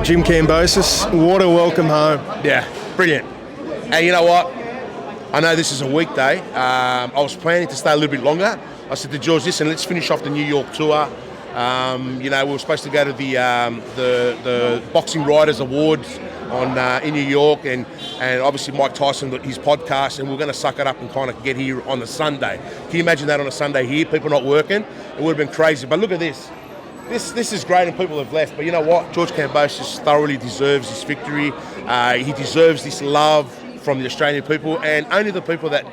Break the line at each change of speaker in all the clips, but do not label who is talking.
Jim Kambosos, what a welcome home.
Yeah, brilliant. And you know what? I know this is a weekday. I was planning to stay a little bit longer. I said to George, listen, let's finish off the New York tour. We were supposed to go to the Boxing Writers Awards in New York, and obviously Mike Tyson got his podcast, and we're going to suck it up and kind of get here on the Sunday. Can you imagine that on a Sunday here, people not working? It would have been crazy. But look at this. This is great, and people have left. But you know what? George Kambosos thoroughly deserves this victory. He deserves this love from the Australian people, and only the people that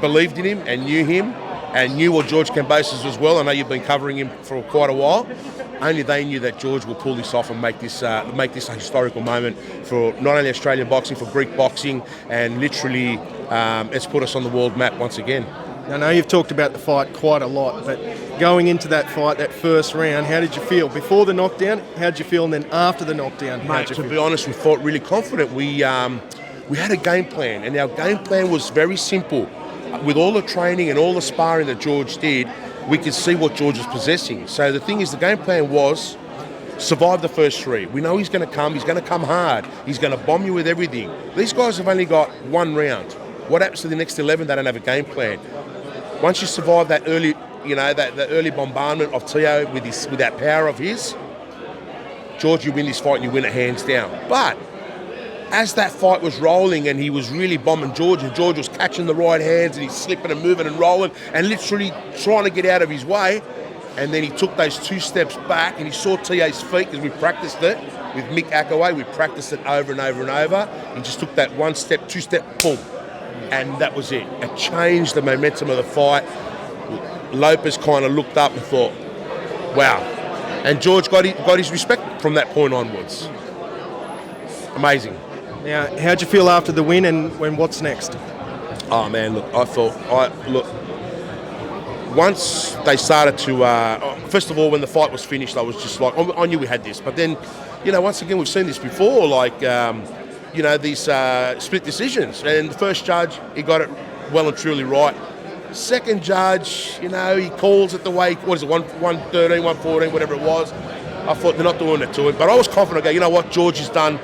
believed in him and knew what George Kambosos as well. I know you've been covering him for quite a while. Only they knew that George will pull this off and make this a historical moment for not only Australian boxing, for Greek boxing, and literally it's put us on the world map once again.
I know you've talked about the fight quite a lot, but going into that fight, that first round, how did you feel? Before the knockdown, how did you feel? And then after the knockdown,
mate, to be honest, we felt really confident. We had a game plan, and our game plan was very simple. With all the training and all the sparring that George did, we could see what George was possessing. So the thing is, the game plan was survive the first three. We know he's going to come hard. He's going to bomb you with everything. These guys have only got one round. What happens to the next 11? They don't have a game plan. Once you survive that early, that early bombardment of Teo with that power of his, George, you win this fight and you win it hands down. But as that fight was rolling and he was really bombing George, and George was catching the right hands and he's slipping and moving and rolling and literally trying to get out of his way, and then he took those 2 steps back and he saw Teo's feet, because we practiced it with Mick Akaway. We practiced it over and over and over. He just took that 1 step, 2 step, boom. And that was it. It changed the momentum of the fight. Lopez kind of looked up and thought, wow. And George got his respect from that point onwards. Amazing.
Now, how'd you feel after the win, and what's next?
Oh man, look, once they started to, first of all, when the fight was finished, I was just like, I knew we had this. But then, once again, we've seen this before, these split decisions. And the first judge, he got it well and truly right. Second judge, he calls it the way, 113, 114, whatever it was. I thought they're not doing it to him. But I was confident, you know what, George has done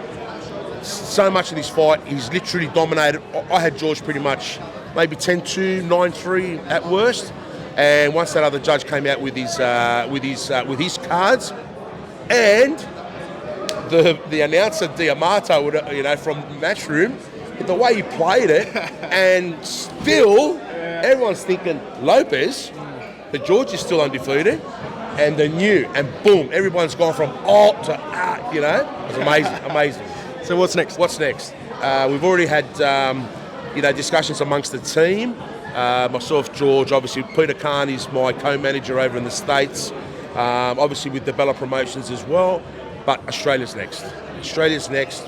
so much of this fight. He's literally dominated. I had George pretty much maybe 10-2, 9-3 at worst. And once that other judge came out with his cards, and the announcer D'Amato, from Matchroom, the way he played it, and still everyone's thinking Lopez, but George is still undefeated, and the new, and boom, everyone's gone from alt to art. It's amazing.
So what's next?
We've already had discussions amongst the team. Myself, George, obviously Peter Khan is my co-manager over in the States, obviously with the Bella Promotions as well. But Australia's next.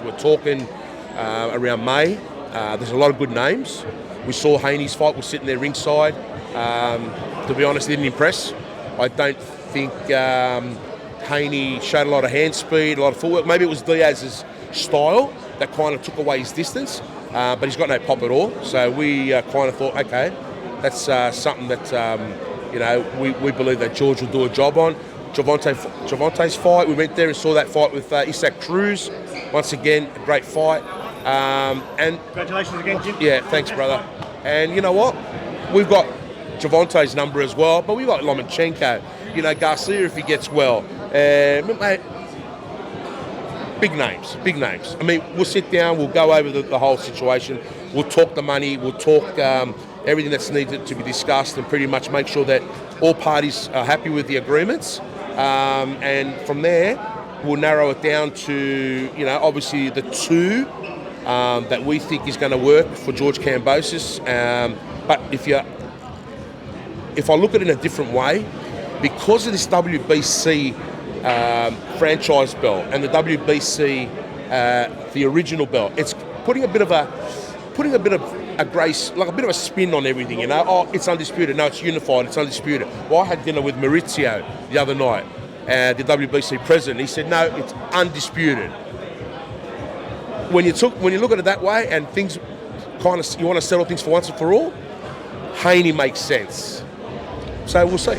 We're talking around May. There's a lot of good names. We saw Haney's fight. We're sitting there ringside. To be honest, didn't impress. I don't think Haney showed a lot of hand speed, a lot of footwork. Maybe it was Diaz's style that kind of took away his distance. But he's got no pop at all. So we kind of thought, okay, that's something that we believe that George will do a job on. Gervonta's fight, we went there and saw that fight with Isaac Cruz. Once again, a great fight. And
congratulations again, Jim.
Yeah, thanks, brother. And you know what? We've got Gervonta's number as well, but we've got Lomachenko. Garcia if he gets well. Mate, big names. I mean, we'll sit down, we'll go over the whole situation, we'll talk the money, we'll talk everything that's needed to be discussed, and pretty much make sure that all parties are happy with the agreements. And from there, we'll narrow it down to, obviously the 2 that we think is going to work for George Kambosos. But if I look at it in a different way, because of this WBC franchise belt and the WBC, the original belt, it's putting a bit of a grace, like a bit of a spin on everything, Oh, it's undisputed. No, it's unified. It's undisputed. Well, I had dinner with Maurizio the other night, the WBC president. He said, no, it's undisputed. When you look at it that way, and things you want to settle things for once and for all, Haney makes sense. So we'll see.